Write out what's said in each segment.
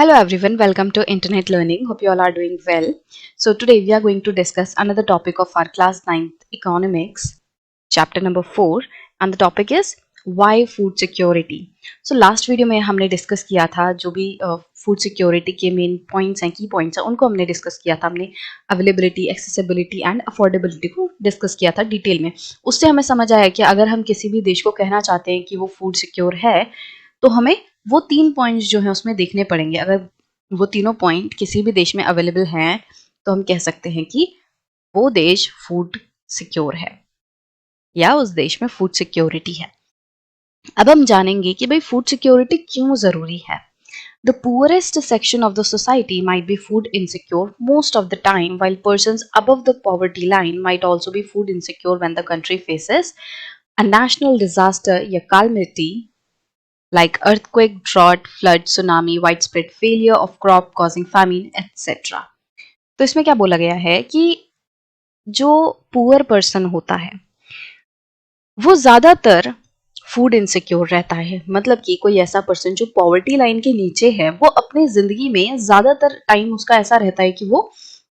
Hello everyone, welcome to Internet Learning. Hope you all are doing well. So today we are going to discuss another topic of our class 9th economics, chapter number 4, and the topic is why food security. So last video में हमने discuss किया था जो भी food security के main points हैं, की points हैं, उनको हमने डिस्कस किया था. हमने अवेलेबिलिटी, एक्सेसिबिलिटी एंड अफोर्डेबिलिटी को डिस्कस किया था डिटेल में. उससे हमें समझ आया कि अगर हम किसी भी देश को कहना चाहते हैं कि वो फूड सिक्योर है तो हमें वो 3 पॉइंट्स जो है उसमें देखने पड़ेंगे. अगर वो तीनों पॉइंट किसी भी देश में अवेलेबल हैं तो हम कह सकते हैं कि वो देश फूड सिक्योर है या उस देश में फूड सिक्योरिटी है. अब हम जानेंगे कि भाई फूड सिक्योरिटी क्यों जरूरी है. The poorest section of the society might be food insecure most of the time, while persons above the poverty line might also be food insecure when the country faces a national disaster या calamity like earthquake, drought, flood, tsunami, widespread failure of crop causing famine, etc. तो इसमें क्या बोला गया है कि जो poor person होता है वो ज्यादातर फूड इनसिक्योर रहता है. मतलब कि कोई ऐसा पर्सन जो पॉवर्टी लाइन के नीचे है वो अपनी जिंदगी में ज्यादातर टाइम उसका ऐसा रहता है कि वो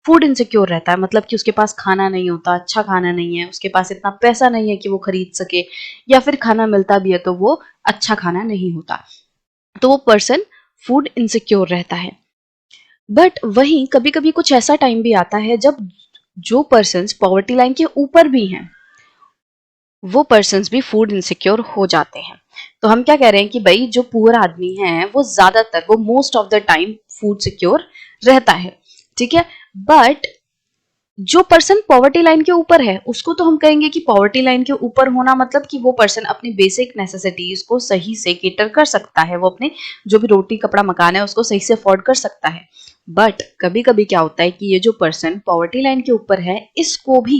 फूड इनसिक्योर रहता है. मतलब कि उसके पास खाना नहीं होता, अच्छा खाना नहीं है, उसके पास इतना पैसा नहीं है कि वो खरीद सके, या फिर खाना मिलता भी है तो वो अच्छा खाना नहीं होता. तो वो पर्सन फूड इनसिक्योर रहता है. बट वहीं कभी कभी कुछ ऐसा टाइम भी आता है जब जो पर्सन पॉवर्टी लाइन के ऊपर भी हैं वो पर्सन्स भी फूड इनसिक्योर हो जाते हैं. तो हम क्या कह रहे हैं कि भाई जो पुअर आदमी है वो ज्यादातर, वो most of the time food secure रहता है. ठीक है. बट जो पर्सन पॉवर्टी लाइन के ऊपर है उसको तो हम कहेंगे कि पॉवर्टी लाइन के ऊपर होना मतलब कि वो पर्सन अपनी बेसिक नेसेसिटीज को सही से केटर कर सकता है, वो अपने जो भी रोटी कपड़ा मकान है उसको सही से अफोर्ड कर सकता है. बट कभी कभी क्या होता है कि ये जो पर्सन पॉवर्टी लाइन के ऊपर है इसको भी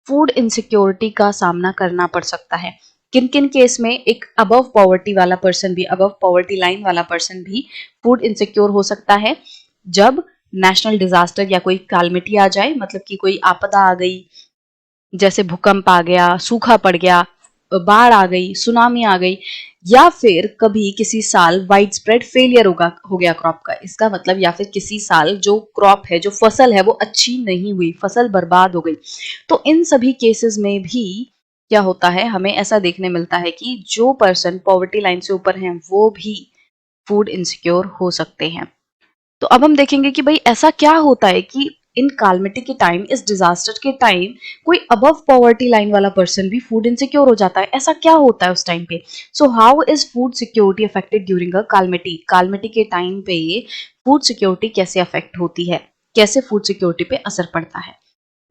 फूड इनसिक्योरिटी का सामना करना पड़ सकता है. किन किन केस में एक अबव पॉवर्टी वाला पर्सन भी, अबव पॉवर्टी लाइन वाला पर्सन भी फूड इनसिक्योर हो सकता है. जब नेशनल डिजास्टर या कोई कालमिटी आ जाए, मतलब कि कोई आपदा आ गई, जैसे भूकंप आ गया, सूखा पड़ गया, बाढ़ आ गई, सुनामी आ गई, या फिर कभी किसी साल वाइड स्प्रेड फेलियर हो गया क्रॉप का. इसका मतलब या फिर किसी साल जो क्रॉप है, जो फसल है वो अच्छी नहीं हुई, फसल बर्बाद हो गई. तो इन सभी केसेस में भी क्या होता है, हमें ऐसा देखने मिलता है कि जो पर्सन पॉवर्टी लाइन से ऊपर हैं वो भी फूड इनसिक्योर हो सकते हैं. तो अब हम देखेंगे कि भाई ऐसा क्या होता है कि इन कालमिटी के टाइम, इस डिजास्टर के टाइम कोई अबव पॉवर्टी लाइन वाला पर्सन भी फूड इनसिक्योर हो जाता है. ऐसा क्या होता है उस टाइम पे. So how is food security affected during a calamity. Calamity के टाइम पे फूड सिक्योरिटी कैसे अफेक्ट होती है, कैसे फूड सिक्योरिटी पे असर पड़ता है.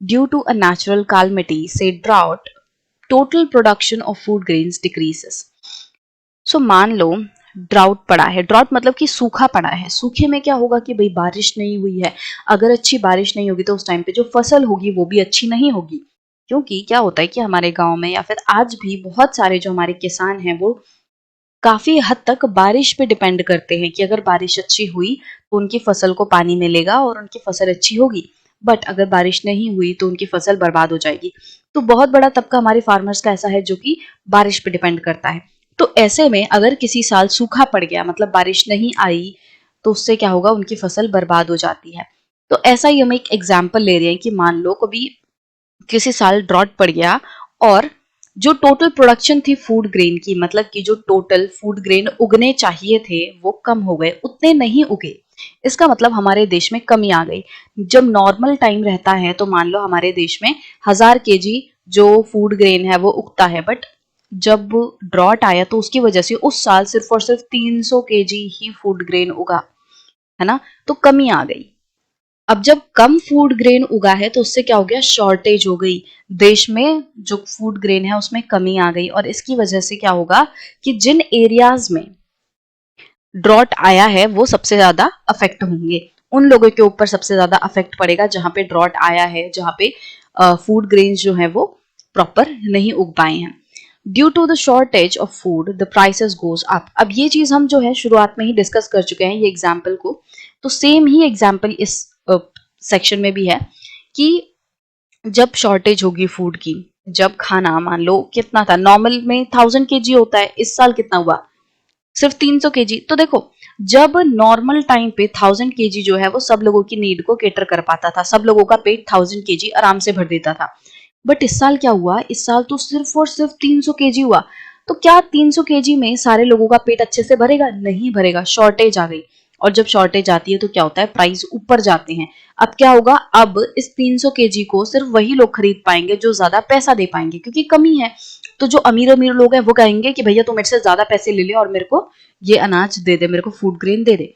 Due to a natural calamity से drought, total production of food grains decreases. So मान लो ड्राउट पड़ा है. ड्राउट मतलब कि सूखा पड़ा है. सूखे में क्या होगा कि भाई बारिश नहीं हुई है. अगर अच्छी बारिश नहीं होगी तो उस टाइम पे जो फसल होगी वो भी अच्छी नहीं होगी. क्योंकि क्या होता है कि हमारे गांव में या फिर आज भी बहुत सारे जो हमारे किसान हैं वो काफी हद तक बारिश पे डिपेंड करते हैं कि अगर बारिश अच्छी हुई तो उनकी फसल को पानी मिलेगा और उनकी फसल अच्छी होगी. बट अगर बारिश नहीं हुई तो उनकी फसल बर्बाद हो जाएगी. तो बहुत बड़ा तबका हमारे फार्मर्स का ऐसा है जो कि बारिश पे डिपेंड करता है. तो ऐसे में अगर किसी साल सूखा पड़ गया, मतलब बारिश नहीं आई, तो उससे क्या होगा, उनकी फसल बर्बाद हो जाती है. तो ऐसा ही हम एक एग्जाम्पल ले रहे हैं कि मान लो कभी किसी साल ड्रॉट पड़ गया और जो टोटल प्रोडक्शन थी फूड ग्रेन की, मतलब कि जो टोटल फूड ग्रेन उगने चाहिए थे वो कम हो गए, उतने नहीं उगे. इसका मतलब हमारे देश में कमी आ गई. जब नॉर्मल टाइम रहता है तो मान लो हमारे देश में 1000 kg जो फूड ग्रेन है वो उगता है. बट जब ड्रॉट आया तो उसकी वजह से उस साल सिर्फ और सिर्फ 300 kg ही फूड ग्रेन उगा, है ना. तो कमी आ गई. अब जब कम फूड ग्रेन उगा है तो उससे क्या हो गया, शॉर्टेज हो गई. देश में जो फूड ग्रेन है उसमें कमी आ गई और इसकी वजह से क्या होगा कि जिन एरियाज में ड्रॉट आया है वो सबसे ज्यादा अफेक्ट होंगे. उन लोगों के ऊपर सबसे ज्यादा अफेक्ट पड़ेगा जहां पे ड्रॉट आया है, जहां पे फूड ग्रेन्स जो है वो प्रॉपर नहीं उग पाए हैं. Due to the shortage of food the prices goes up. अब ये चीज हम जो है शुरुआत में ही डिस्कस कर चुके हैं ये एग्जाम्पल को. तो सेम ही एग्जाम्पल इस सेक्शन में भी है कि जब शॉर्टेज होगी फूड की, जब खाना मान लो कितना था, नॉर्मल में 1000 kg होता है, इस साल कितना हुआ सिर्फ 300 केजी। तो देखो, जब नॉर्मल टाइम पे 1000 केजी जो है वो सब लोगों की नीड को केटर कर पाता था, सब लोगों का पेट 1000 केजी आराम से भर देता था। बट इस साल क्या हुआ, इस साल तो सिर्फ और सिर्फ 300 केजी हुआ। तो क्या 300 केजी में सारे लोगों का पेट अच्छे से भरेगा? नहीं भरेगा, शॉर्टेज आ गई। और जब शॉर्टेज आती है तो क्या होता है, प्राइस ऊपर जाते हैं। अब क्या होगा, अब इस 300 केजी को सिर्फ वही लोग खरीद पाएंगे जो ज्यादा पैसा दे पाएंगे, क्योंकि कमी है। तो जो अमीर अमीर लोग हैं वो कहेंगे कि भैया तू मेरे से ज्यादा पैसे ले ले और मेरे को ये अनाज दे दे, मेरे को फूड ग्रेन दे दे।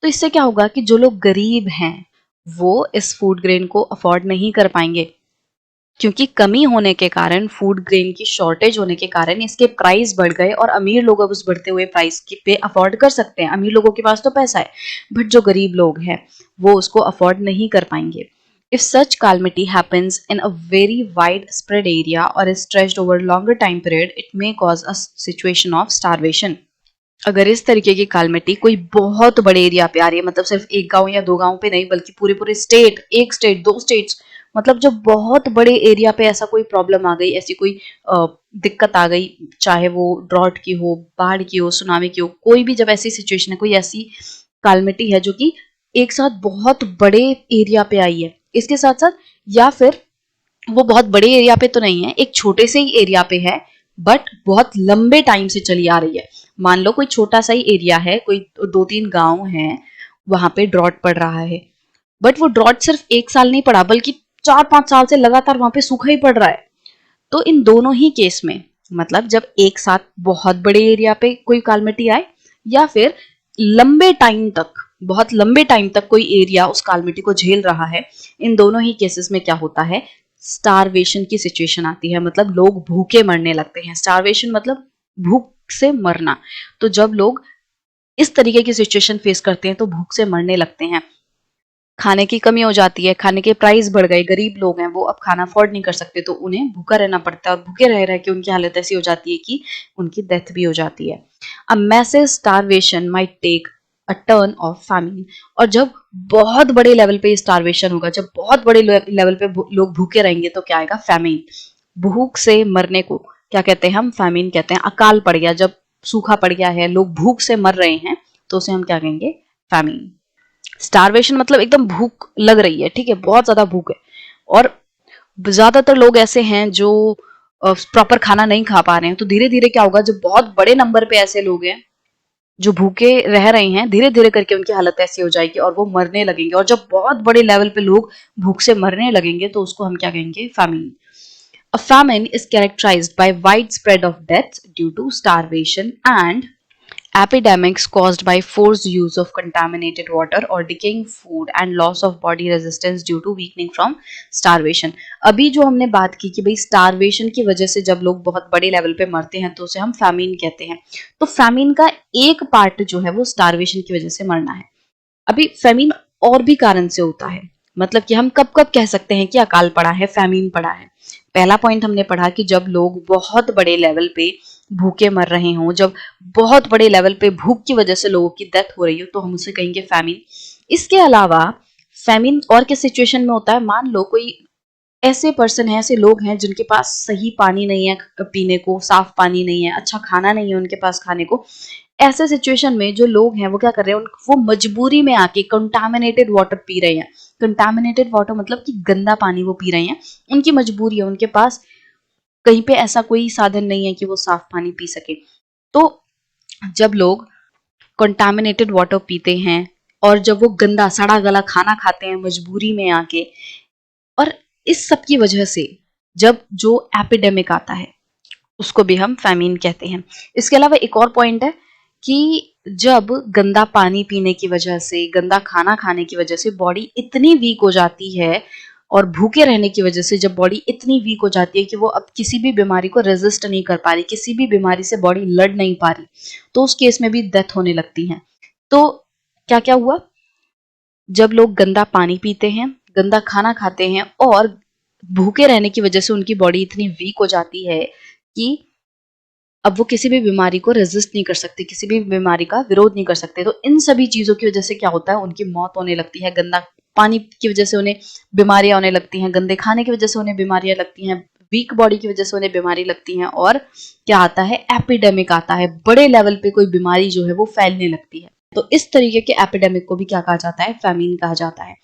तो इससे क्या होगा कि जो लोग गरीब हैं वो इस फूड ग्रेन को अफोर्ड नहीं कर पाएंगे, क्योंकि कमी होने के कारण, फूड ग्रेन की शॉर्टेज होने के कारण इसके प्राइस बढ़ गए और अमीर लोग अब उस बढ़ते हुए प्राइस पे अफोर्ड कर सकते हैं। अमीर लोगों के पास तो पैसा है, बट जो गरीब लोग हैं वो उसको अफोर्ड नहीं कर पाएंगे। If such calamity happens in a very widespread area or is stretched over a longer time period, it may cause a situation of starvation. अगर इस तरीके की कालमिटी कोई बहुत बड़े एरिया पे आ रही है, मतलब सिर्फ एक गांव या दो गांव पे नहीं, बल्कि पूरे पूरे स्टेट, एक स्टेट, दो स्टेट्स, मतलब जब बहुत बड़े एरिया पे ऐसा कोई प्रॉब्लम आ गई, ऐसी कोई दिक्कत आ गई, चाहे वो ड्रॉट की हो, बाढ़ की हो, सुनामी की हो, कोई भी जब ऐसी सिचुएशन है, कोई ऐसी कालमिटी है जो कि एक साथ बहुत बड़े एरिया पे आई है, इसके साथ साथ, या फिर वो बहुत बड़े एरिया पे तो नहीं है, एक छोटे से ही एरिया पे है, बट बहुत लंबे टाइम से चली आ रही है। मान लो कोई छोटा सा ही एरिया है, कोई दो तीन गांव हैं, वहां पे ड्रॉट पड़ रहा है, बट वो ड्रॉट सिर्फ एक साल नहीं पड़ा, बल्कि 4-5 साल से लगातार वहां पे सूखा ही पड़ रहा है। तो इन दोनों ही केस में, मतलब जब एक साथ बहुत बड़े एरिया पे कोई कालमिटी आए, या फिर लंबे टाइम तक, बहुत लंबे टाइम तक कोई एरिया उस कालमिटी को झेल रहा है, इन दोनों ही केसेस में क्या होता है, स्टारवेशन की सिचुएशन आती है, मतलब लोग भूखे मरने लगते हैं। स्टारवेशन मतलब भूख से मरना। तो जब लोग इस तरीके की सिचुएशन फेस करते हैं तो भूख से मरने लगते हैं, खाने की कमी हो जाती है, खाने के प्राइस बढ़ गए, गरीब लोग हैं वो अब खाना अफोर्ड नहीं कर सकते, तो उन्हें भूखा रहना पड़ता है, और भूखे रह रह के उनकी हालत ऐसी हो जाती है कि उनकी डेथ भी हो जाती है। A massive starvation might take a turn of famine. और जब बहुत बड़े लेवल पे स्टारवेशन होगा, जब बहुत बड़े लेवल पे लोग भूखे रहेंगे, तो क्या आएगा, फैमिन। भूख से मरने को क्या कहते हैं, हम फैमिन कहते हैं। अकाल पड़ गया, जब सूखा पड़ गया है, लोग भूख से मर रहे हैं, तो उसे हम क्या कहेंगे, फैमिन। स्टारवेशन मतलब एकदम भूख लग रही है, ठीक है, बहुत ज्यादा भूख है, और ज्यादातर लोग ऐसे हैं जो प्रॉपर खाना नहीं खा पा रहे हैं। तो धीरे धीरे क्या होगा, जब बहुत बड़े नंबर पे ऐसे लोग हैं जो भूखे रह रहे हैं, धीरे धीरे करके उनकी हालत ऐसी हो जाएगी और वो मरने लगेंगे, और जब बहुत बड़े लेवल पे लोग भूख से मरने लगेंगे तो उसको हम क्या कहेंगे, famine. A famine is characterized by widespread of deaths due to starvation and epidemics caused by forced use of contaminated water or decaying food and loss of body resistance due to weakening from starvation। अभी जो हमने बात की कि भाई starvation की वजह से जब लोग बहुत बड़े लेवल पे मरते हैं तो उसे हम फैमिन कहते हैं। तो फैमिन का एक पार्ट जो है वो स्टारवेशन की वजह से मरना है। अभी फैमिन और भी कारण से होता है, मतलब कि हम कब कब कह सकते हैं कि अकाल पड़ा है, फैमिन पड़ा है। पहला पॉइंट हमने पढ़ा कि जब लोग बहुत बड़े लेवल पे भूखे मर रहे हों, जब बहुत बड़े लेवल पे भूख की वजह से लोगों की डेथ हो रही हो, तो हम उसे कहेंगे फैमिन। इसके अलावा फैमिन और किस सिचुएशन में होता है, मान लो कोई ऐसे पर्सन है, ऐसे लोग हैं जिनके पास सही पानी नहीं है पीने को, साफ पानी नहीं है, अच्छा खाना नहीं है उनके पास खाने को। ऐसे सिचुएशन में जो लोग हैं वो क्या कर रहे हैं, वो मजबूरी में आके कंटामिनेटेड वाटर पी रहे हैं। कंटामिनेटेड वाटर मतलब कि गंदा पानी वो पी रहे हैं, उनकी मजबूरी है, उनके पास कहीं पे ऐसा कोई साधन नहीं है कि वो साफ पानी पी सके। तो जब लोग कंटामिनेटेड वाटर पीते हैं और जब वो गंदा सड़ा गला खाना खाते हैं मजबूरी में आके, और इस सब की वजह से जब जो एपिडेमिक आता है उसको भी हम फैमिन कहते हैं। इसके अलावा एक और पॉइंट है कि जब गंदा पानी पीने की वजह से, गंदा खाना खाने की वजह से बॉडी इतनी वीक हो जाती है, और भूखे रहने की वजह से जब बॉडी इतनी वीक हो जाती है कि वो अब किसी भी बीमारी को रेजिस्ट नहीं कर पा रही, किसी भी बीमारी से बॉडी लड़ नहीं पा रही, तो उस केस में भी डेथ होने लगती है। तो क्या क्या हुआ, जब लोग गंदा पानी पीते हैं, गंदा खाना खाते हैं, और भूखे रहने की वजह से उनकी बॉडी इतनी वीक हो जाती है कि अब वो किसी भी बीमारी को रेजिस्ट नहीं कर सकते, किसी भी बीमारी का विरोध नहीं कर सकते। तो इन सभी चीजों की वजह से क्या होता है, उनकी मौत होने लगती है। गंदा पानी की वजह से उन्हें बीमारियां होने लगती हैं, गंदे खाने की वजह से उन्हें बीमारियां लगती हैं, वीक बॉडी की वजह से उन्हें बीमारी लगती हैं, और क्या आता है, एपिडेमिक आता है, बड़े लेवल पे कोई बीमारी जो है वो फैलने लगती है। तो इस तरीके के एपिडेमिक को भी क्या कहा जाता है, फैमिन कहा जाता है।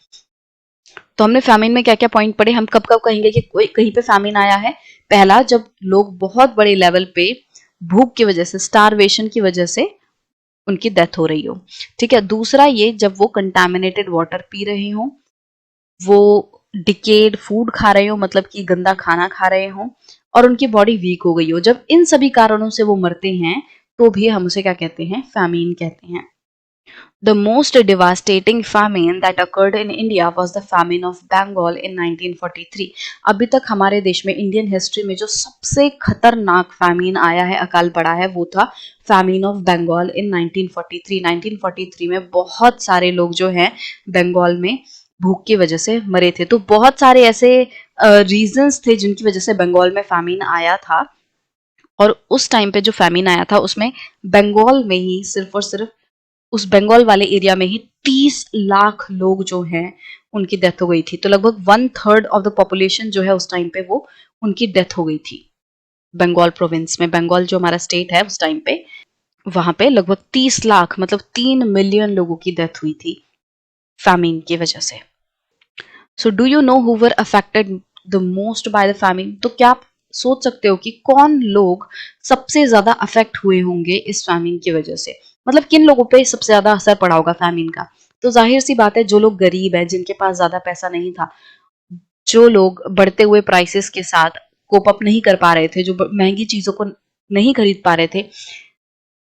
तो हमने फैमिन में क्या क्या पॉइंट पढ़े, हम कब कब कहेंगे कि कोई कहीं पे फैमिन आया है। पहला, जब लोग बहुत बड़े लेवल पे भूख की वजह से, स्टारवेशन की वजह से उनकी डेथ हो रही हो, ठीक है। दूसरा ये, जब वो कंटामिनेटेड वाटर पी रहे हो, वो डिकेड फूड खा रहे हो, मतलब कि गंदा खाना खा रहे हो, और उनकी बॉडी वीक हो गई हो, जब इन सभी कारणों से वो मरते हैं तो भी हम उसे क्या कहते हैं, फैमिन कहते हैं। The most devastating famine that occurred in India was the famine of Bengal in 1943. अभी तक हमारे देश में इंडियन हिस्ट्री में जो सबसे खतरनाक फैमिन आया है, अकाल पड़ा है, वो था फैमिन ऑफ बंगाल इन 1943। 1943 में बहुत सारे लोग जो हैं बंगाल में भूख की वजह से मरे थे। तो बहुत सारे ऐसे रीजंस थे जिनकी वजह से बंगाल में फैमिन आया था, और उस टाइम पे जो फैमिन आया था उसमें बंगाल में ही सिर्फ और सिर्फ उस बंगाल वाले एरिया में ही 30 लाख लोग जो हैं उनकी डेथ हो गई थी। तो लगभग 1/3 ऑफ द पॉपुलेशन जो है उस टाइम पे वो उनकी डेथ हो गई थी। बंगाल प्रोविंस में, बंगाल जो हमारा स्टेट है उस टाइम पे, वहां पे लगभग 30 लाख मतलब 3 मिलियन लोगों की डेथ हुई थी फैमिन की वजह से। So do you know who were affected the most by the famine? तो क्या आप सोच सकते हो कि कौन लोग सबसे ज्यादा अफेक्ट हुए होंगे इस फैमिन की वजह से? मतलब किन लोगों पे सबसे ज्यादा असर पड़ा होगा फैमिन का? तो जाहिर सी बात है, जो लोग गरीब है, जिनके पास ज्यादा पैसा नहीं था, जो लोग बढ़ते हुए प्राइसेस के साथ कोप अप नहीं कर पा रहे थे, जो महंगी चीजों को नहीं खरीद पा रहे थे,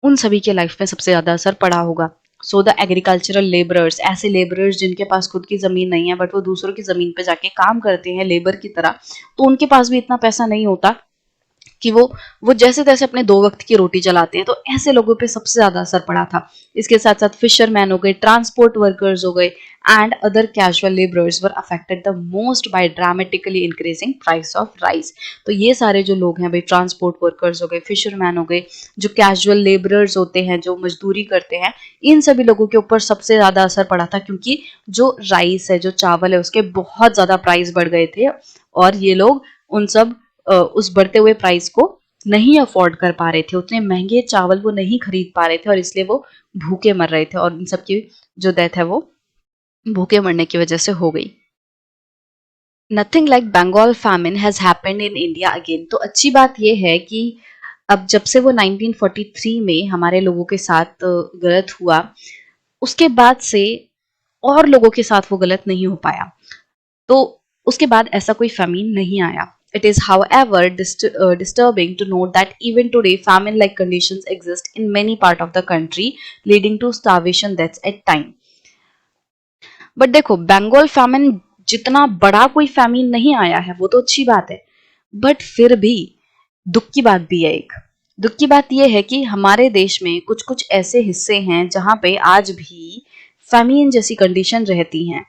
उन सभी के लाइफ में सबसे ज्यादा असर पड़ा होगा। सो द एग्रीकल्चरल लेबरर्स, ऐसे लेबरर्स जिनके पास खुद की जमीन नहीं है बट वो दूसरों की जमीन पे जाके काम करते हैं लेबर की तरह, तो उनके पास भी इतना पैसा नहीं होता कि वो जैसे तैसे अपने 2 वक्त की रोटी चलाते हैं। तो ऐसे लोगों पे सबसे ज्यादा असर पड़ा था। इसके साथ साथ फिशरमैन हो गए, ट्रांसपोर्ट वर्कर्स हो गए, and other casual labourers were affected the most by dramatically increasing price of rice. तो ये सारे जो लोग हैं भाई, ट्रांसपोर्ट वर्कर्स हो गए, फिशरमैन हो गए, जो कैजुअल लेबरर्स होते हैं, जो मजदूरी करते हैं, इन सभी लोगों के ऊपर सबसे ज्यादा असर पड़ा था, क्योंकि जो राइस है, जो चावल है, उसके बहुत ज्यादा प्राइस बढ़ गए थे, और ये लोग उन सब उस बढ़ते हुए प्राइस को नहीं अफोर्ड कर पा रहे थे, उतने महंगे चावल वो नहीं खरीद पा रहे थे, और इसलिए वो भूखे मर रहे थे, और इन सब की जो डेथ है वो भूखे मरने की वजह से हो गई। Nothing like Bengal famine has happened in India again. तो अच्छी बात यह है कि अब जब से वो 1943 में हमारे लोगों के साथ गलत हुआ, उसके बाद से और लोगों के साथ वो गलत नहीं हो पाया। तो उसके बाद ऐसा कोई famine नहीं आया। It is however disturbing to note that even today famine-like conditions exist in many part of the country, leading to starvation deaths at time. But देखो, बंगाल famine जितना बड़ा कोई famine नहीं आया है वो तो अच्छी बात है, बट फिर भी दुख की बात भी है एक। दुख की बात यह है कि हमारे देश में कुछ कुछ ऐसे हिस्से हैं जहां पे आज भी famine जैसी कंडीशन रहती हैं,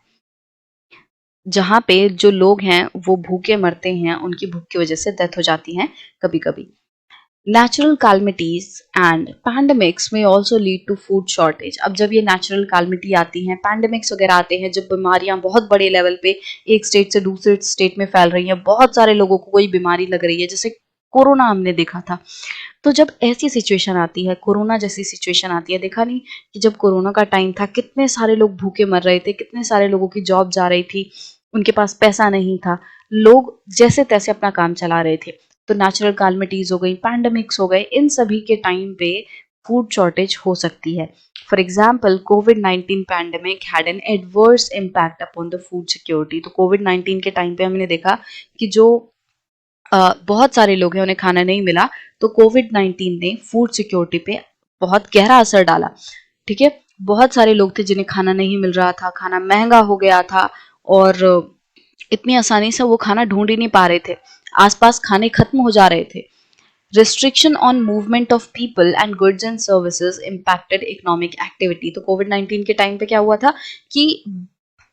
जहाँ पे जो लोग हैं वो भूखे मरते हैं, उनकी भूख की वजह से डेथ हो जाती है कभी कभी। Natural calamities and pandemics may also lead to food shortage. अब जब ये नेचुरल कैलमिटी आती हैं, पैंडेमिक्स वगैरह आते हैं, जब बीमारियां बहुत बड़े लेवल पे एक स्टेट से दूसरे स्टेट में फैल रही हैं, बहुत सारे लोगों को कोई बीमारी लग रही है, जैसे कोरोना हमने देखा था। तो जब ऐसी सिचुएशन आती है, कोरोना जैसी सिचुएशन आती है, देखा नहीं कि जब कोरोना का टाइम था कितने सारे लोग भूखे मर रहे थे, कितने सारे लोगों की जॉब जा रही थी, उनके पास पैसा नहीं था, लोग जैसे तैसे अपना काम चला रहे थे। तो नेचुरल कैलमिटीज हो गई, पैंडेमिक्स हो गए, इन सभी के टाइम पे फूड शॉर्टेज हो सकती है। For example, covid pandemic had an adverse impact upon the food security. तो कोविड-19 के टाइम पे हमने देखा कि जो बहुत सारे लोग हैं उन्हें खाना नहीं मिला, तो कोविड-19 ने फूड सिक्योरिटी पे बहुत गहरा असर डाला। ठीक है, बहुत सारे लोग थे जिन्हें खाना नहीं मिल रहा था, खाना महंगा हो गया था, और इतनी आसानी से वो खाना ढूंढ ही नहीं पा रहे थे, आसपास खाने खत्म हो जा रहे थे। Restriction on movement of people and goods and services impacted economic activity. तो कोविड-19 के टाइम पे क्या हुआ था कि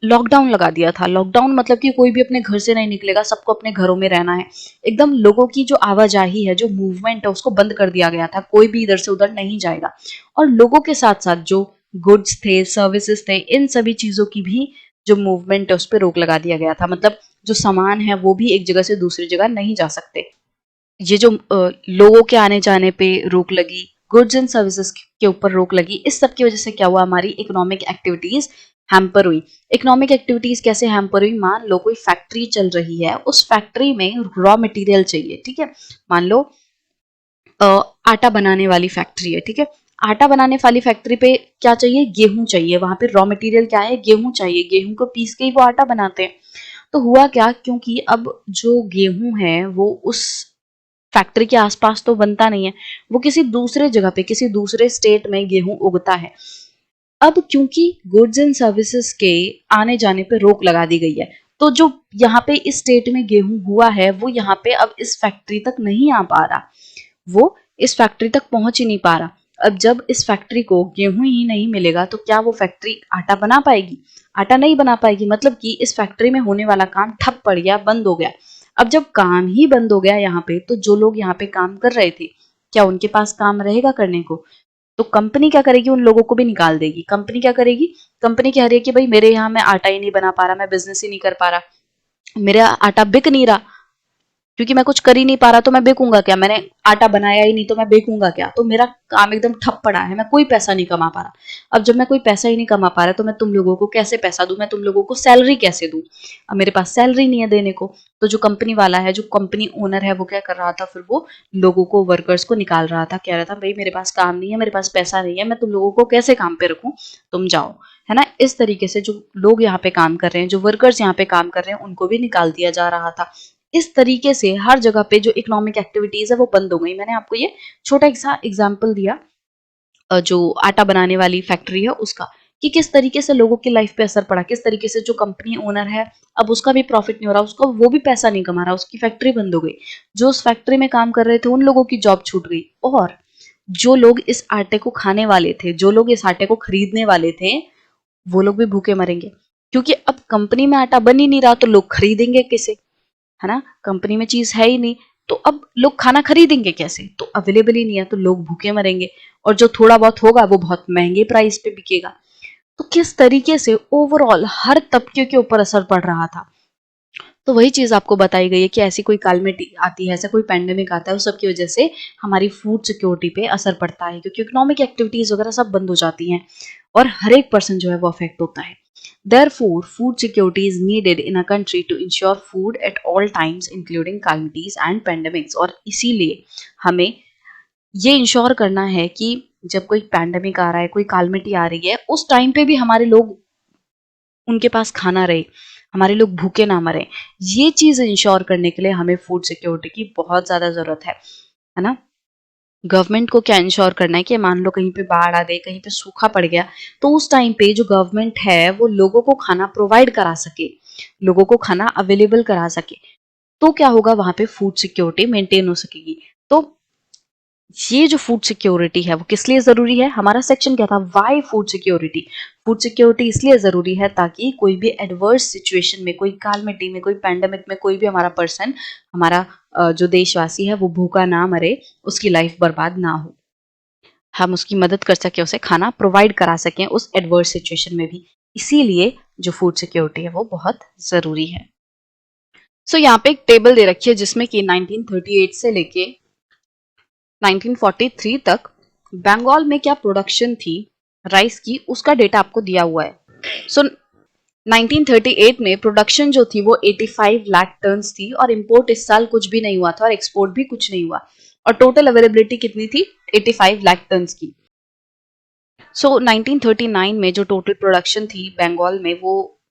लॉकडाउन लगा दिया था। लॉकडाउन मतलब कि कोई भी अपने घर से नहीं निकलेगा, सबको अपने घरों में रहना है। एकदम लोगों की जो आवाजाही है, जो मूवमेंट है, उसको बंद कर दिया गया था, कोई भी इधर से उधर नहीं जाएगा। और लोगों के साथ साथ जो गुड्स थे, सर्विसेज थे, इन सभी चीजों की भी जो मूवमेंट है उस पर रोक लगा दिया गया था। मतलब जो सामान है वो भी एक जगह से दूसरी जगह नहीं जा सकते। ये जो लोगों के आने जाने पे रोक लगी, गुड्स एंड सर्विसेज के ऊपर रोक लगी, इस सब की वजह से क्या हुआ, हमारी इकोनॉमिक एक्टिविटीज हैम्पर हुई। इकोनॉमिक एक्टिविटीज कैसे हैम्पर हुई? मान लो कोई फैक्ट्री चल रही है, उस फैक्ट्री में रॉ मटेरियल चाहिए, ठीक है। मान लो आटा बनाने वाली फैक्ट्री है, ठीक है। आटा बनाने वाली फैक्ट्री पे क्या चाहिए? गेहूं चाहिए। वहां पे रॉ मटेरियल क्या है? गेहूं चाहिए। गेहूं को पीस के ही वो आटा बनाते हैं। तो हुआ क्या, क्योंकि अब जो गेहूं है वो उस फैक्ट्री के आसपास तो बनता नहीं है, वो किसी दूसरे जगह पे, किसी दूसरे स्टेट में गेहूं उगता है। अब क्योंकि गुड्स एंड सर्विसेज के आने जाने पे रोक लगा दी गई है, तो जो यहाँ पे इस स्टेट में गेहूं हुआ है वो यहाँ पे अब इस फैक्ट्री तक नहीं आ पा रहा, वो इस फैक्ट्री तक पहुंच ही नहीं पा रहा। अब जब इस फैक्ट्री को गेहूं ही नहीं मिलेगा तो क्या वो फैक्ट्री आटा बना पाएगी? आटा नहीं बना पाएगी। मतलब कि इस फैक्ट्री में होने वाला काम ठप पड़ गया, बंद हो गया। अब जब काम ही बंद हो गया यहाँ पे, तो जो लोग यहाँ पे काम कर रहे थे, क्या उनके पास काम रहेगा करने को? तो कंपनी क्या करेगी? उन लोगों को भी निकाल देगी। कंपनी क्या करेगी? कंपनी कह रही है कि भाई मेरे यहाँ मैं आटा ही नहीं बना पा रहा, मैं बिजनेस ही नहीं कर पा रहा, मेरा आटा बिक नहीं रहा, क्योंकि मैं कुछ कर ही नहीं पा रहा, तो मैं बेचूंगा क्या? मैंने आटा बनाया ही नहीं तो मैं बेचूंगा क्या? तो मेरा काम एकदम ठप पड़ा है, मैं कोई पैसा नहीं कमा पा रहा। अब जब मैं कोई पैसा ही नहीं कमा पा रहा तो मैं तुम लोगों को कैसे पैसा दूं? मैं तुम लोगों को सैलरी कैसे दूं? अब मेरे पास सैलरी नहीं है देने को। तो जो कंपनी वाला है, जो कंपनी ओनर है, वो क्या कर रहा था? फिर वो लोगों को, वर्कर्स को निकाल रहा था, कह रहा था भाई मेरे पास काम नहीं है, मेरे पास पैसा नहीं है, मैं तुम लोगों को कैसे काम पे रखूं, तुम जाओ, है ना। इस तरीके से जो लोग यहाँ पे काम कर रहे हैं, जो वर्कर्स यहाँ पे काम कर रहे हैं, उनको भी निकाल दिया जा रहा था। इस तरीके से हर जगह पे जो इकोनॉमिक एक्टिविटीज है वो बंद हो गई। मैंने आपको ये छोटा सा एग्जांपल दिया जो आटा बनाने वाली फैक्ट्री है उसका, कि किस तरीके से लोगों की लाइफ पे असर पड़ा, किस तरीके से जो कंपनी ओनर है अब उसका भी प्रॉफिट नहीं हो रहा, उसका वो भी पैसा नहीं कमा रहा, उसकी फैक्ट्री बंद हो गई, जो उस फैक्ट्री में काम कर रहे थे उन लोगों की जॉब छूट गई, और जो लोग इस आटे को खाने वाले थे, जो लोग इस आटे को खरीदने वाले थे, वो लोग भी भूखे मरेंगे। क्योंकि अब कंपनी में आटा बन ही नहीं रहा तो लोग खरीदेंगे किसे, है ना। कंपनी में चीज है ही नहीं, तो अब लोग खाना खरीदेंगे कैसे? तो अवेलेबल ही नहीं है, तो लोग भूखे मरेंगे, और जो थोड़ा बहुत होगा वो बहुत महंगे प्राइस पे बिकेगा। तो किस तरीके से ओवरऑल हर तबके के ऊपर असर पड़ रहा था। तो वही चीज आपको बताई गई है कि ऐसी कोई कालमिटी आती है, ऐसा कोई पैंडेमिक आता है, उस सब की वजह से हमारी फूड सिक्योरिटी पे असर पड़ता है, क्योंकि इकोनॉमिक एक्टिविटीज वगैरह सब बंद हो जाती हैं और हर एक पर्सन जो है वो अफेक्ट होता है। Therefore, food security is needed in a country to ensure food at all times, including calamities and pandemics. और इसीलिए हमें ये इंश्योर करना है कि जब कोई पैंडेमिक आ रहा है, कोई कालमिटी आ रही है, उस टाइम पे भी हमारे लोग, उनके पास खाना रहे, हमारे लोग भूखे ना मरे। ये चीज इंश्योर करने के लिए हमें फूड सिक्योरिटी की बहुत ज्यादा जरूरत है ना। गवर्नमेंट को क्या इंश्योर करना है कि मान लो कहीं पे बाढ़ आ गई, कहीं पे सूखा पड़ गया, तो उस टाइम पे जो गवर्नमेंट है वो लोगों को खाना प्रोवाइड करा सके, लोगों को खाना अवेलेबल करा सके। तो क्या होगा, वहां पे फूड सिक्योरिटी मेंटेन हो सकेगी। तो ये जो फूड सिक्योरिटी है वो किस लिए जरूरी है? हमारा सेक्शन क्या था, why food security. Food security इसलिए जरूरी है ताकि कोई भी एडवर्स सिचुएशन में, कोई कालमिटी में, कोई पैंडेमिक में, कोई भी हमारा पर्सन, हमारा जो देशवासी है वो भूखा ना मरे, उसकी लाइफ बर्बाद ना हो, हम उसकी मदद कर सकें, उसे खाना प्रोवाइड करा सकें उस एडवर्स सिचुएशन में भी। इसीलिए जो फूड सिक्योरिटी है वो बहुत जरूरी है। सो यहाँ पे एक टेबल दे रखी है जिसमें कि 1938 से लेके 1943 तक बंगाल में क्या प्रोडक्शन थी राइस की, उसका डेटा आपको दिया हुआ है। सो 1938 में प्रोडक्शन जो थी वो 85 लाख टन थी, और इंपोर्ट इस साल कुछ भी नहीं हुआ था और एक्सपोर्ट भी कुछ नहीं हुआ, और टोटल अवेलेबिलिटी कितनी थी? 85 लाख टन की। सो 1939 में जो टोटल प्रोडक्शन थी बंगाल में वो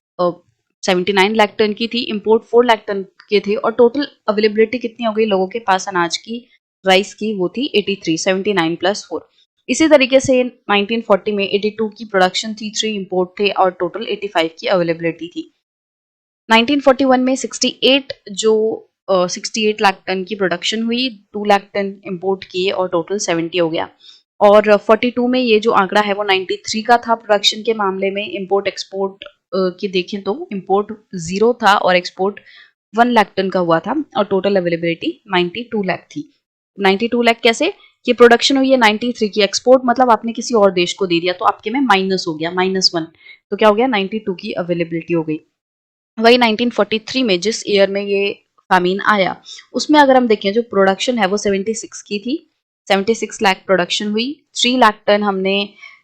79 लाख टन की थी, इंपोर्ट 4 लाख टन के थे, और टोटल अवेलेबिलिटी कितनी हो गई लोगों के पास अनाज की, राइस की, वो थी 83, 79 प्लस 4। इसी तरीके से 1940 में 82 की प्रोडक्शन थी, 3 इंपोर्ट थे, और टोटल 85 की अवेलेबिलिटी थी। 1941 में 68 लाख टन की प्रोडक्शन हुई, 2 लाख टन इंपोर्ट किए, और टोटल 70 हो गया। और 42 में ये जो आंकड़ा है वो 93 का था प्रोडक्शन के मामले में। इंपोर्ट एक्सपोर्ट की देखें तो इंपोर्ट 0 था और एक्सपोर्ट 1 लाख टन का हुआ था, और टोटल अवेलेबिलिटी 92 लाख थी। 92 लाख कैसे कि प्रोडक्शन हुई है 93 की, एक्सपोर्ट मतलब आपने किसी और देश को दे दिया तो आपके में माइनस हो गया, -1, तो क्या हो गया 92 की अवेलेबिलिटी हो गई। वही 1943 में जिस ईयर में ये फामीन आया उसमें अगर हम देखें जो प्रोडक्शन है वो 76 की थी, 76 लाख प्रोडक्शन हुई, 3 लाख टन हमने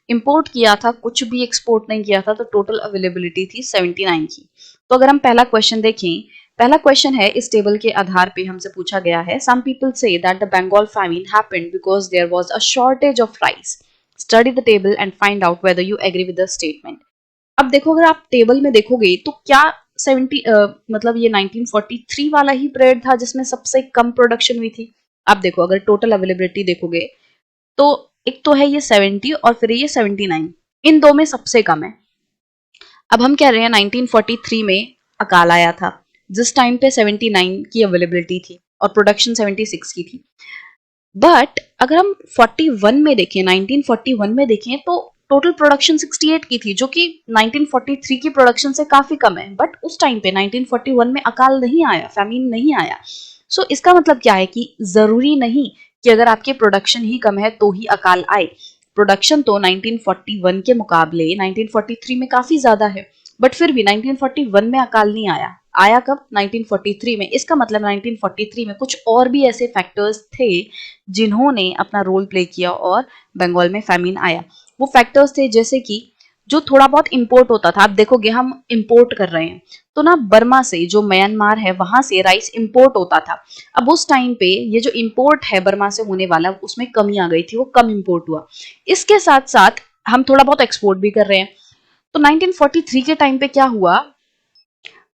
इंपोर्ट किया था, कुछ भी एक्सपोर्ट नहीं किया था, तो टोटल अवेलेबिलिटी थी 79 की। तो अगर हम पहला क्वेश्चन देखें, पहला क्वेश्चन है इस टेबल के आधार पे हमसे पूछा गया है, some people say that the Bengal famine happened because there was a shortage of rice, study the table and find out whether you agree with the statement। अब देखो अगर आप टेबल में देखोगे तो क्या 70 मतलब ये 1943 वाला ही पीरियड था जिसमें सबसे कम प्रोडक्शन हुई थी। आप देखो अगर टोटल अवेलेबिलिटी देखोगे तो एक तो है ये 70 और फिर ये 79, इन दो में सबसे कम है। अब हम कह रहे हैं 1943 में अकाल आया था जिस टाइम पे 79 की अवेलेबिलिटी थी और प्रोडक्शन 76 की थी। बट अगर हम 41 में देखें, 1941 में देखें तो टोटल प्रोडक्शन 68 की थी जो कि 1943 की प्रोडक्शन से काफी कम है। बट उस टाइम पे 1941 में अकाल नहीं आया, फैमिन नहीं आया। सो इसका मतलब क्या है कि जरूरी नहीं कि अगर आपकी प्रोडक्शन ही कम है तो ही अकाल आए। प्रोडक्शन तो 1941 के मुकाबले 1943 में काफी ज्यादा है, बट फिर भी 1941 में अकाल नहीं आया। आया कब? 1943 में। इसका मतलब 1943 में कुछ और भी ऐसे फैक्टर्स थे जिन्होंने अपना रोल प्ले किया और बंगाल में फैमिन आया। वो फैक्टर्स थे जैसे कि जो थोड़ा बहुत इंपोर्ट होता था। आप देखोगे हम इंपोर्ट कर रहे हैं तो ना बर्मा से, जो म्यांमार है, वहां से राइस इंपोर्ट होता था। अब उस टाइम पे ये जो इंपोर्ट है बर्मा से होने वाला उसमें कमी आ गई थी, वो कम इंपोर्ट हुआ। इसके साथ साथ हम थोड़ा बहुत एक्सपोर्ट भी कर रहे हैं। तो 1943 के टाइम पे क्या हुआ,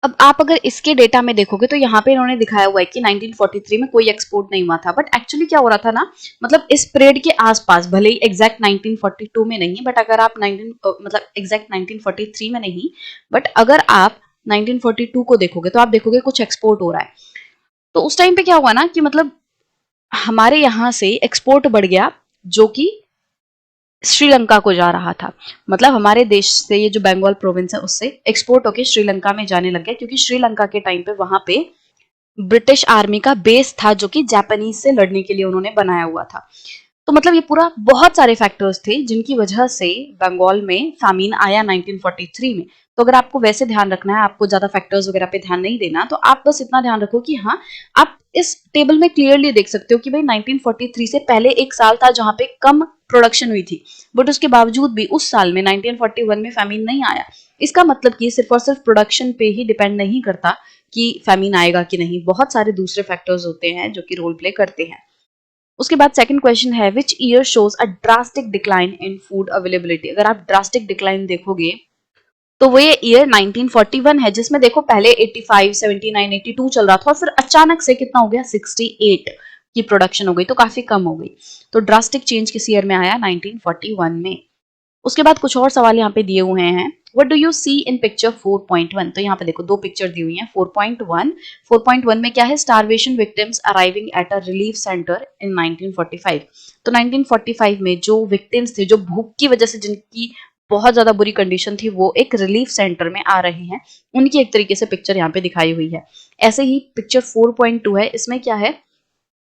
अब आप अगर इसके डेटा में देखोगे तो यहाँ पे इन्होंने दिखाया हुआ है कि 1943 में कोई एक्सपोर्ट नहीं हुआ था। बट एक्चुअली क्या हो रहा था ना, मतलब इस पीरियड के आसपास, भले ही एग्जैक्ट 1942 में नहीं, बट अगर आप 19 मतलब एग्जैक्ट 1943 में नहीं, बट अगर आप 1942 को देखोगे तो आप देखोगे कुछ एक्सपोर्ट हो रहा है। तो उस टाइम पे क्या हुआ ना कि मतलब हमारे यहाँ से एक्सपोर्ट बढ़ गया जो कि श्रीलंका को जा रहा था। मतलब हमारे देश से ये जो बंगाल प्रोविंस है उससे एक्सपोर्ट होके श्रीलंका में जाने लग गया, क्योंकि श्रीलंका के टाइम पे वहां पे ब्रिटिश आर्मी का बेस था जो कि जापानीज से लड़ने के लिए उन्होंने बनाया हुआ था। तो मतलब ये पूरा बहुत सारे फैक्टर्स थे जिनकी वजह से बंगाल में फैमिन आया 1943 में। तो अगर आपको वैसे ध्यान रखना है, आपको ज्यादा फैक्टर्स वगैरह पे ध्यान नहीं देना, तो आप बस इतना ध्यान रखो कि हाँ, आप इस टेबल में क्लियरली देख सकते हो कि भाई 1943 से पहले एक साल था जहां पे कम प्रोडक्शन हुई थी, बट उसके बावजूद भी उस साल में 1941 में फैमिन नहीं आया। इसका मतलब कि सिर्फ और सिर्फ प्रोडक्शन पे ही डिपेंड नहीं करता कि फैमिन आएगा कि नहीं, बहुत सारे दूसरे फैक्टर्स होते हैं जो कि रोल प्ले करते हैं। उसके बाद सेकंड क्वेश्चन है which year shows a drastic decline in food availability. अगर आप ड्रास्टिक डिक्लाइन देखोगे तो वो ये ईयर 1941 है जिसमें देखो पहले 85, 79, 82 चल रहा था और फिर अचानक से कितना हो गया, 68 की प्रोडक्शन हो गई, तो काफी कम हो गई। तो ड्रास्टिक चेंज किस ईयर में आया, 1941 में। उसके बाद कुछ और सवाल यहाँ पे दिए हुए हैं। What do you see in picture 4.1? तो यहाँ पे देखो दो पिक्चर दी हुई हैं। 4.1, 4.1 में क्या है, starvation victims arriving at a relief center in 1945। तो 1945 में जो victims थे, जो भूख की वजह से जिनकी बहुत ज्यादा बुरी कंडीशन थी, वो एक रिलीफ सेंटर में आ रहे हैं, उनकी एक तरीके से पिक्चर यहाँ पे दिखाई हुई है। ऐसे ही पिक्चर 4.2 है, इसमें क्या है,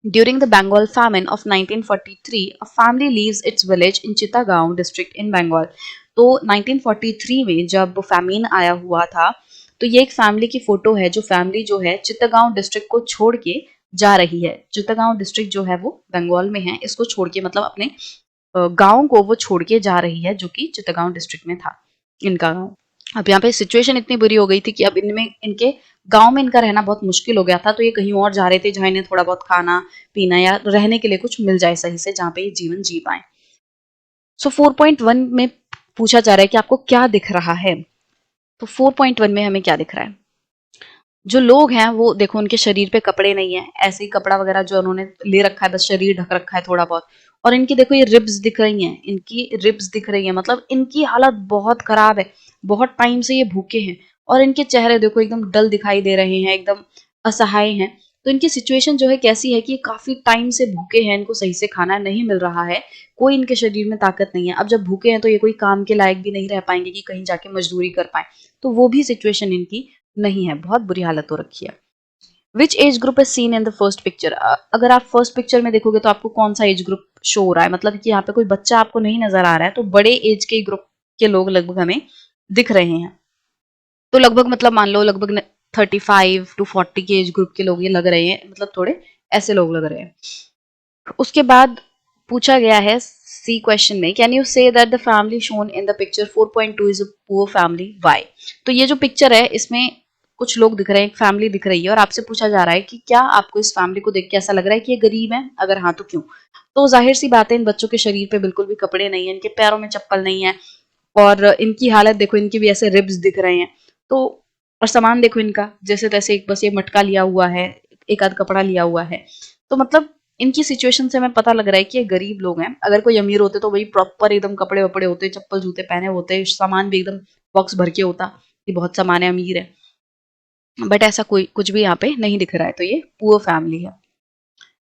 During the Bengal famine of 1943, a family leaves its village in Chittagong district in Bengal। तो 1943 में जब फैमिन आया हुआ था तो ये एक फैमिली की फोटो है, जो फैमिली जो है चित्तगांव डिस्ट्रिक्ट को छोड़ के जा रही है। चित्तगांव डिस्ट्रिक्ट जो है वो बंगाल में है, इसको छोड़ के मतलब अपने गांव को वो छोड़ के जा रही है जो कि चित्तगांव डिस्ट्रिक्ट में था इनका गांव। अब यहाँ पे सिचुएशन इतनी बुरी हो गई थी कि अब इनमें इनके गांव में इनका रहना बहुत मुश्किल हो गया था, तो ये कहीं और जा रहे थे जहां इन्हें थोड़ा बहुत खाना पीना या रहने के लिए कुछ मिल जाए सही से, जहां पे ये जीवन जी पाए। सो 4.1 में पूछा जा रहा है कि आपको क्या दिख रहा है। तो 4.1 में हमें क्या दिख रहा है, जो लोग हैं वो देखो उनके शरीर पे कपड़े नहीं है, ऐसे ही कपड़ा वगैरह जो उन्होंने ले रखा है, बस शरीर ढक रखा है थोड़ा बहुत। और इनकी देखो ये रिब्स दिख रही हैं, इनकी रिब्स दिख रही हैं, मतलब इनकी हालत बहुत खराब है, बहुत टाइम से ये भूखे हैं। और इनके चेहरे देखो एकदम डल दिखाई दे रहे हैं, एकदम असहाय हैं। तो इनकी सिचुएशन जो है कैसी है कि काफी टाइम से भूखे हैं, इनको सही से खाना नहीं मिल रहा है, कोई इनके शरीर में ताकत नहीं है। अब जब भूखे हैं तो ये कोई काम के लायक भी नहीं रह पाएंगे कि कहीं जाके मजदूरी कर पाए, तो वो भी सिचुएशन इनकी नहीं है, बहुत बुरी हालत हो रखी है। Which age group is seen in the first picture. अगर आप फर्स्ट पिक्चर में देखोगे तो आपको कौन सा एज ग्रुप शो हो रहा है, मतलब कि यहाँ पे कोई बच्चा आपको नहीं नजर आ रहा है, तो बड़े एज के ग्रुप के लोग लगभग हमें दिख रहे हैं। तो लगभग मतलब मान लो लगभग 35 to 40 के एज ग्रुप के लोग ये लग रहे हैं, मतलब थोड़े ऐसे लोग लग रहे हैं। उसके बाद पूछा गया है सी क्वेश्चन में, कैन यू से that the family shown in the picture 4.2 is a poor family, why. तो ये जो पिक्चर है इसमें कुछ लोग दिख रहे हैं, एक फैमिली दिख रही है, और आपसे पूछा जा रहा है कि क्या आपको इस फैमिली को देख के ऐसा लग रहा है कि ये गरीब है, अगर हाँ तो क्यों। तो जाहिर सी बात है, इन बच्चों के शरीर पे बिल्कुल भी कपड़े नहीं है, इनके पैरों में चप्पल नहीं है, और इनकी हालत देखो, इनके भी ऐसे रिब्स दिख रहे हैं। तो और सामान देखो इनका जैसे तैसे, एक बस ये मटका लिया हुआ है, एक आध कपड़ा लिया हुआ है। तो मतलब इनकी सिचुएशन से हमें पता लग रहा है कि ये गरीब लोग हैं। अगर कोई अमीर होते तो वही प्रॉपर एकदम कपड़े वपड़े होते, चप्पल जूते पहने होते, सामान भी एकदम बॉक्स भर के होता कि बहुत सामान है, अमीर है। बट ऐसा कोई कुछ भी यहाँ पे नहीं दिख रहा है, तो ये पुअर फैमिली है।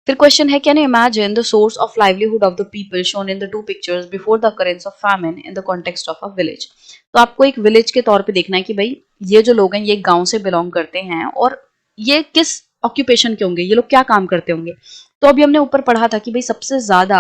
फिर क्वेश्चन है, can you imagine the source of livelihood of the people shown in the two pictures before the occurrence of famine in the context of a village. तो आपको एक विलेज के तौर पे देखना है कि भाई ये जो लोग हैं ये गांव से बिलोंग करते हैं, और ये किस ऑक्यूपेशन के होंगे, ये लोग क्या काम करते होंगे। तो अभी हमने ऊपर पढ़ा था कि भाई सबसे ज्यादा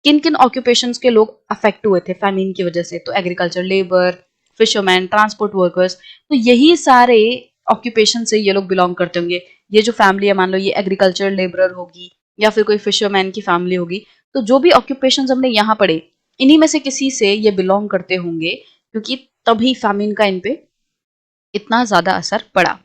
किन किन ऑक्यूपेशंस के लोग अफेक्ट हुए थे फैमिन की वजह से, तो agriculture labour, fisherman, transport workers. तो यही सारे ऑक्यूपेशन से ये लोग बिलोंग करते होंगे। ये जो फैमिली है, मान लो ये एग्रीकल्चर लेबरर होगी या फिर कोई फिशरमैन की फैमिली होगी, तो जो भी ऑक्यूपेशन हमने यहाँ पढ़े, इन्हीं में से किसी से ये बिलोंग करते होंगे, क्योंकि तभी फैमिन का इन पे इतना ज्यादा असर पड़ा।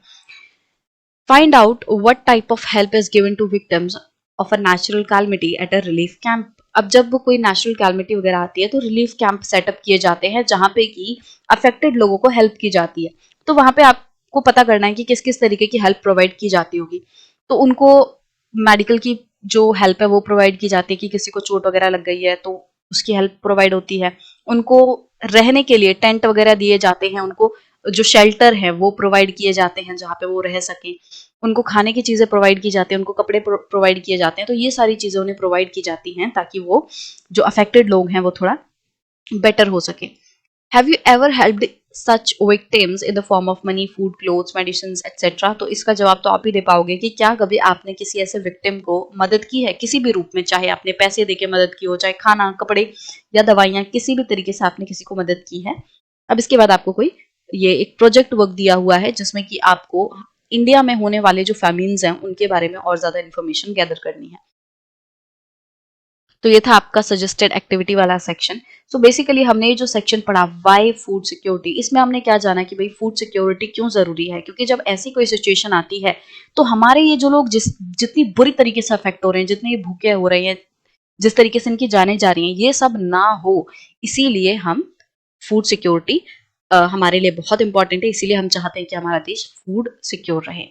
Find out what type of help is given to victims of a natural calamity at a relief camp. अब जब वो कोई नेचुरल कैलमिटी वगैरह आती है तो रिलीफ कैंप सेटअप किए जाते हैं, जहां पे कि अफेक्टेड लोगों को हेल्प की जाती है। तो वहां पे आपको पता करना है कि किस किस तरीके की हेल्प प्रोवाइड की जाती होगी। तो उनको मेडिकल की जो हेल्प है वो प्रोवाइड की जाती है, कि किसी को चोट वगैरह लग गई है तो उसकी हेल्प प्रोवाइड होती है। उनको रहने के लिए टेंट वगैरह दिए जाते हैं, उनको जो शेल्टर है वो प्रोवाइड किए जाते हैं जहाँ पे वो रह सके। उनको खाने की चीजें प्रोवाइड की जाती हैं, उनको कपड़े प्रोवाइड किए जाते हैं। तो ये सारी चीजें उन्हें प्रोवाइड की जाती हैं ताकि वो जो अफेक्टेड लोग हैं वो थोड़ा बेटर हो सके। Have you ever helped such victims in the form of money, food, clothes, medicines etcetera. तो इसका जवाब तो आप ही दे पाओगे कि क्या कभी आपने किसी ऐसे विक्टिम को मदद की है किसी भी रूप में, चाहे आपने पैसे देके मदद की हो, चाहे खाना, कपड़े या दवाइयाँ, किसी भी तरीके से आपने किसी को मदद की है। अब इसके बाद आपको कोई ये एक प्रोजेक्ट वर्क दिया हुआ है जिसमें कि आपको इंडिया में होने वाले जो फैमिन्स हैं उनके बारे में और ज्यादा इन्फॉर्मेशन गैदर करनी है। तो ये था आपका सजेस्टेड एक्टिविटी वाला सेक्शन। सो बेसिकली हमने ये जो सेक्शन पढ़ा वाई फूड सिक्योरिटी, इसमें हमने क्या जाना कि भाई फूड सिक्योरिटी क्यों जरूरी है, क्योंकि जब ऐसी कोई सिचुएशन आती है तो हमारे ये जो लोग जितनी बुरी तरीके से अफेक्ट हो रहे हैं, जितने ये भूखे हो रहे हैं, जिस तरीके से इनकी जाने जा रही हैं, ये सब ना हो, इसीलिए हम फूड सिक्योरिटी हमारे लिए बहुत इंपॉर्टेंट है। इसीलिए हम चाहते हैं कि हमारा देश फूड सिक्योर रहे।